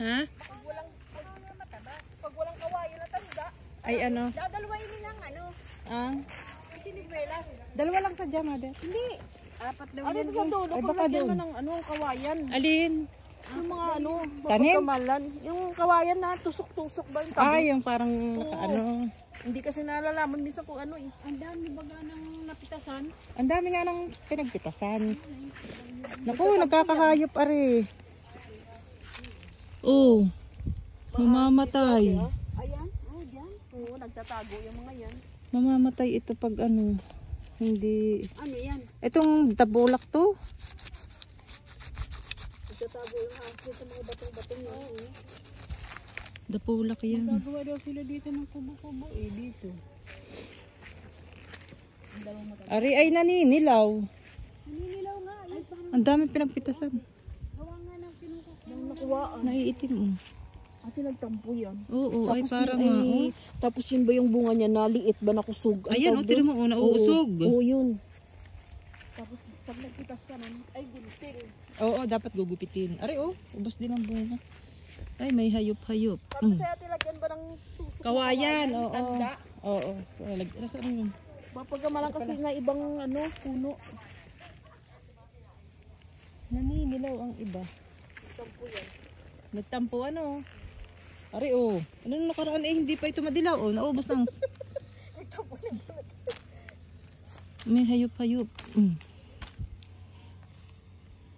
Ha? Pag walang matabas. Pag walang kawayan na tanda. Ay ano? Dalawain nilang ano. Sinigwelas. Dalawa lang sadya, mother. Hindi. Apat daw yan. Sa dulo. Ay, Pag baka lagyan doon. mo ng ano, kawayan. Alin? Yung mga ano, Tanim? mapagkamalan. Yung kawayan na tusok-tusok ba yung tabi? Ah, yung parang ano. Hindi kasi nalalaman minsan kung ano eh. Ang dami baga ng napitasan. Ang dami nga ng pinagpitasan. Naku, nagkakahayop are. Oh. Mamamatay. Ayan, oh dyan. Oo, nagtatago yung mga yan. Mamamatay ito pag ano. Hindi. Ano yan? Itong dabulak to. Nagtatago yung hangin sa mga batong-batong yan. Dabulak yan. Gagawa daw sila dito ng kubo-kubo eh, dito. Ari ay naninilaw. Naninilaw nga. Ay, Ang dami pinagpitasan. gawa nga ng pinungkukuha. Nang nakuwaan. Naiitim oh. Ate nagtampo yan. Oo, ay Tapos parang yun, nga. Oh. tapos yun ba yung bunga niya naliit ba nakusog? Ang Ayan, tawag oh, tira mo, doon? nauusog. Oo, yun. Tapos pag nagpitas ka nun, ay gunting. Oo, dapat gugupitin. Ari oh, ubos din ang bunga. Ay, may hayop-hayop. Tapos sa ate lagyan ba ng tusok? Kawayan, oo. Tanda. Oo. Nasaan yun? Mapagkamalang kasi na ibang ano, puno. Naninilaw ang iba. Tampo yan. Nagtampo ano. Ari oh. Ano nung nakaraan eh, hindi pa ito madilaw oh. Naubos ng... May hayop-hayop.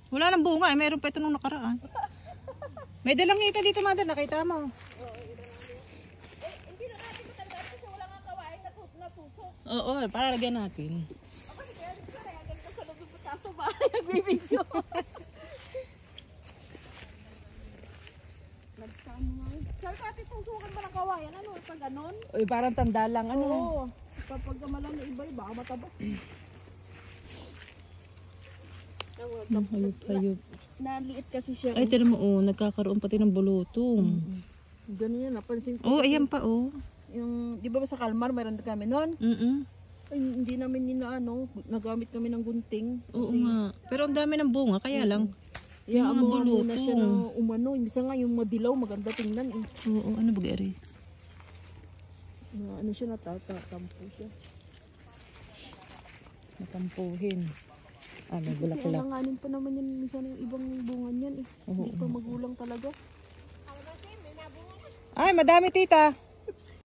Wala nang bunga eh. Mayroon pa ito nung nakaraan. May dalang hita dito, mother. Nakita mo. Hindi na natin matandaan kasi wala nga kawain na tusok. Oo, para lagyan natin. Ako si Kaya dito kaya ganito sa loob ng putaso ba? Nagbibidyo. Nagsama nga. Sabi ka ate, tusukan ba ng kawayan? Ano? Pag ganon? Uy, parang tanda lang ano. Oo. Kapag gamalang na iba, baka matabas. Hayop-hayop. Naliit kasi siya. Ay, tira mo oh. Nagkakaroon pati ng bulutong. Ganun yan, napansin ko. Oh, ayan pa oh. Yung, di ba sa Kalmar, mayroon kami noon? Ay, hindi namin ninaano, nagamit kami ng gunting. Oo nga. Pero ang dami ng bunga, kaya lang. Yeah, Yung mga muna siya na bulutong. umano. Imbisa nga yung madilaw, maganda tingnan eh. Oo, ano ba gari? Ano siya, natatampo siya. Natampuhin. Ah, may Kasi bulaklak. alanganin pa naman yun, minsan yung ibang bunga niyan eh. Hindi pa magulang talaga. Ay, madami tita.